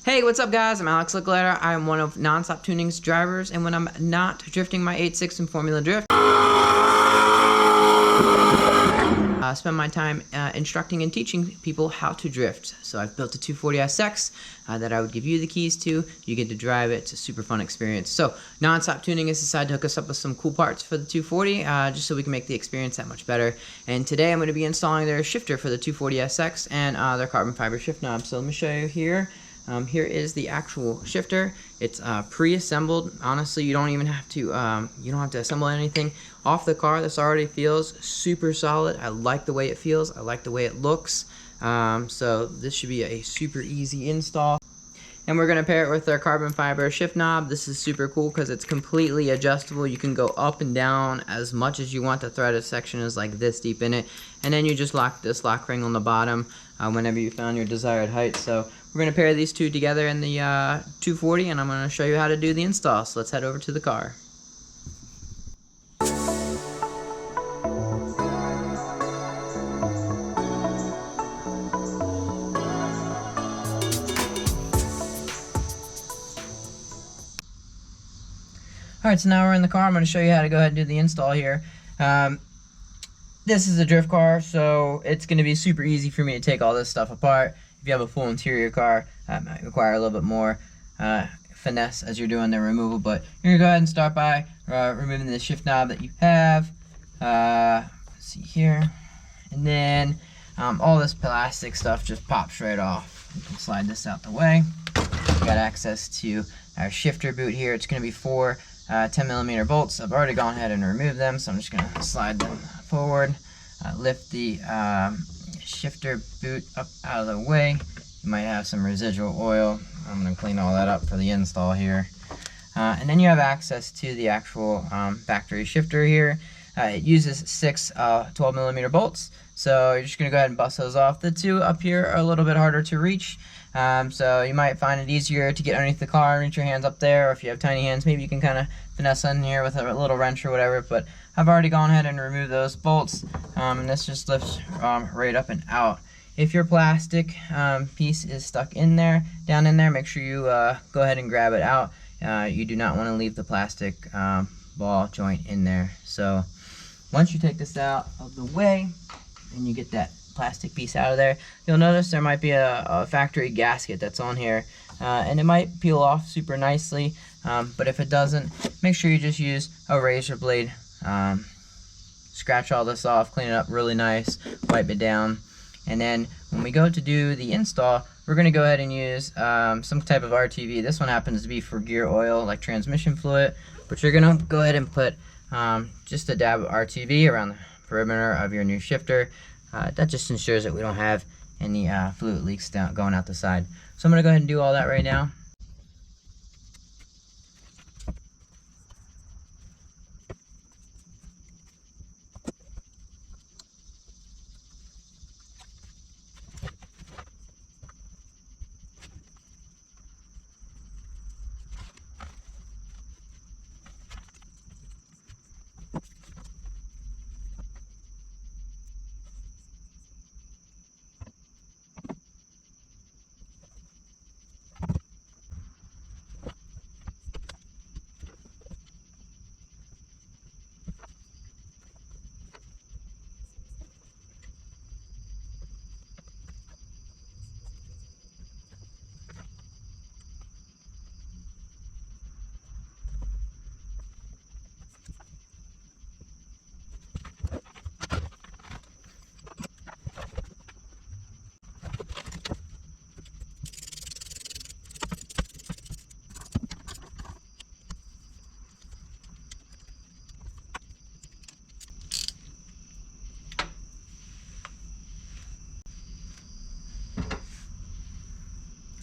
Hey, what's up guys? I'm Alex Lichliter. I am one of NonStopTuning's drivers, and when I'm not drifting my 8.6 in Formula Drift, I spend my time instructing and teaching people how to drift. So I've built a 240SX that I would give you the keys to. You get to drive it. It's a super fun experience. So NonStopTuning has decided to hook us up with some cool parts for the 240 just so we can make the experience that much better. And today I'm going to be installing their shifter for the 240SX and their carbon fiber shift knob. So let me show you here. Here is the actual shifter. It's pre-assembled. Honestly, you don't even have to assemble anything off the car. This already feels super solid. I like the way it feels. I like the way it looks. So this should be a super easy install. And we're gonna pair it with their carbon fiber shift knob. This is super cool because it's completely adjustable. You can go up and down as much as you want. The threaded section is like this deep in it. And then you just lock this lock ring on the bottom whenever you found your desired height. So we're gonna pair these two together in the 240, and I'm gonna show you how to do the install. So let's head over to the car. Alright, so now we're in the car. I'm going to show you how to go ahead and do the install here. This is a drift car, so it's going to be super easy for me to take all this stuff apart. If you have a full interior car, that might require a little bit more finesse as you're doing the removal, but you're going to go ahead and start by removing the shift knob that you have. Let's see here. And then all this plastic stuff just pops right off. You can slide this out the way. You got access to our shifter boot here. It's going to be 4 10mm bolts. I've already gone ahead and removed them, so I'm just going to slide them forward, lift the shifter boot up out of the way. You might have some residual oil. I'm going to clean all that up for the install here. And then you have access to the actual factory shifter here. It uses 6 12mm bolts, so you're just going to go ahead and bust those off. The two up here are a little bit harder to reach. So you might find it easier to get underneath the car and reach your hands up there, or if you have tiny hands, maybe you can kind of finesse in here with a little wrench or whatever, but I've already gone ahead and removed those bolts, and this just lifts right up and out. If your plastic piece is stuck in there, down in there, make sure you go ahead and grab it out. You do not want to leave the plastic ball joint in there. So once you take this out of the way and you get that plastic piece out of there, you'll notice there might be a factory gasket that's on here, and it might peel off super nicely, but if it doesn't, make sure you just use a razor blade. Scratch all this off, clean it up really nice, wipe it down, and then when we go to do the install, we're going to go ahead and use some type of RTV. This one happens to be for gear oil, like transmission fluid, but you're going to go ahead and put just a dab of RTV around the perimeter of your new shifter. That just ensures that we don't have any fluid leaks going out the side. So I'm going to go ahead and do all that right now.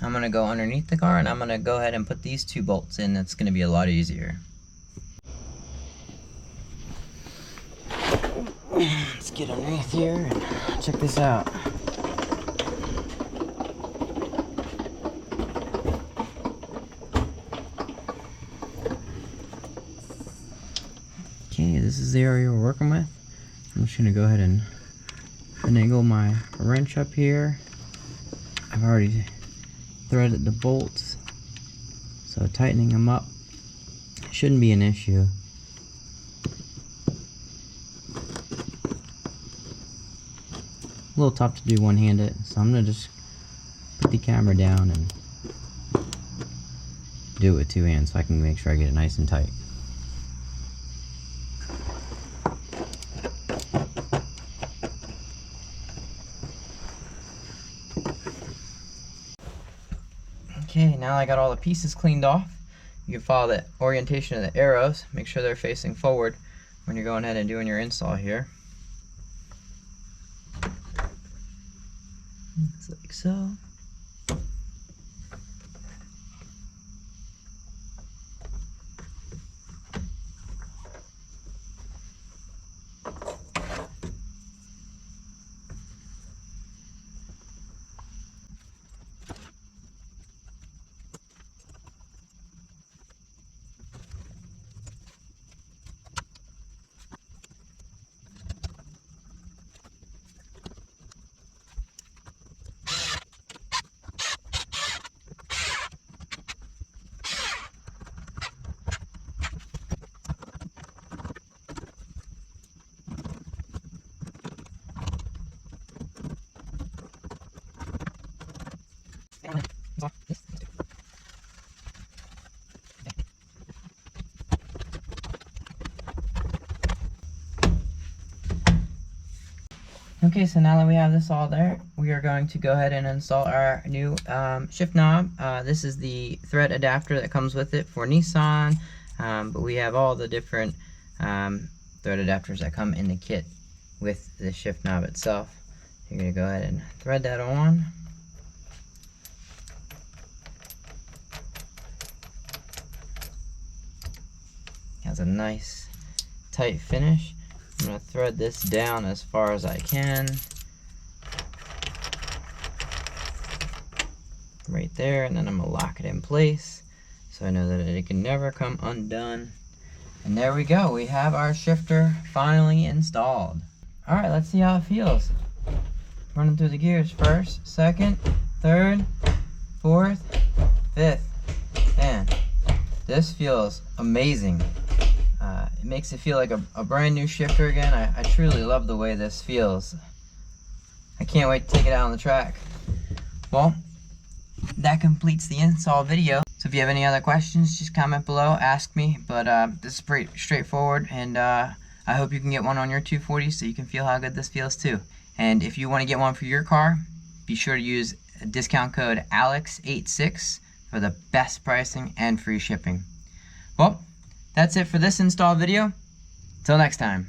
I'm going to go underneath the car, and I'm going to go ahead and put these 2 bolts in. That's going to be a lot easier. Let's get underneath here and check this out. Okay, this is the area we're working with. I'm just going to go ahead and finagle my wrench up here. I've already threaded the bolts, so tightening them up shouldn't be an issue. A little tough to do one-handed, so I'm going to just put the camera down and do it with two hands so I can make sure I get it nice and tight. Okay, now I got all the pieces cleaned off. You can follow the orientation of the arrows. Make sure they're facing forward when you're going ahead and doing your install here. Just like so. Okay, so now that we have this all there, we are going to go ahead and install our new shift knob. This is the thread adapter that comes with it for Nissan, but we have all the different thread adapters that come in the kit with the shift knob itself. You're going to go ahead and thread that on. Has a nice tight finish. I'm going to thread this down as far as I can. Right there, and then I'm going to lock it in place so I know that it can never come undone. And there we go, we have our shifter finally installed. Alright, let's see how it feels. Running through the gears, first, second, third, fourth, fifth. Man, this feels amazing. It makes it feel like a brand new shifter again. I truly love the way this feels. I can't wait to take it out on the track. Well, that completes the install video. So if you have any other questions, just comment below, ask me. But this is pretty straightforward, and I hope you can get one on your 240 so you can feel how good this feels too. And if you want to get one for your car, be sure to use discount code ALEX86 for the best pricing and free shipping. Well, that's it for this install video. Till next time.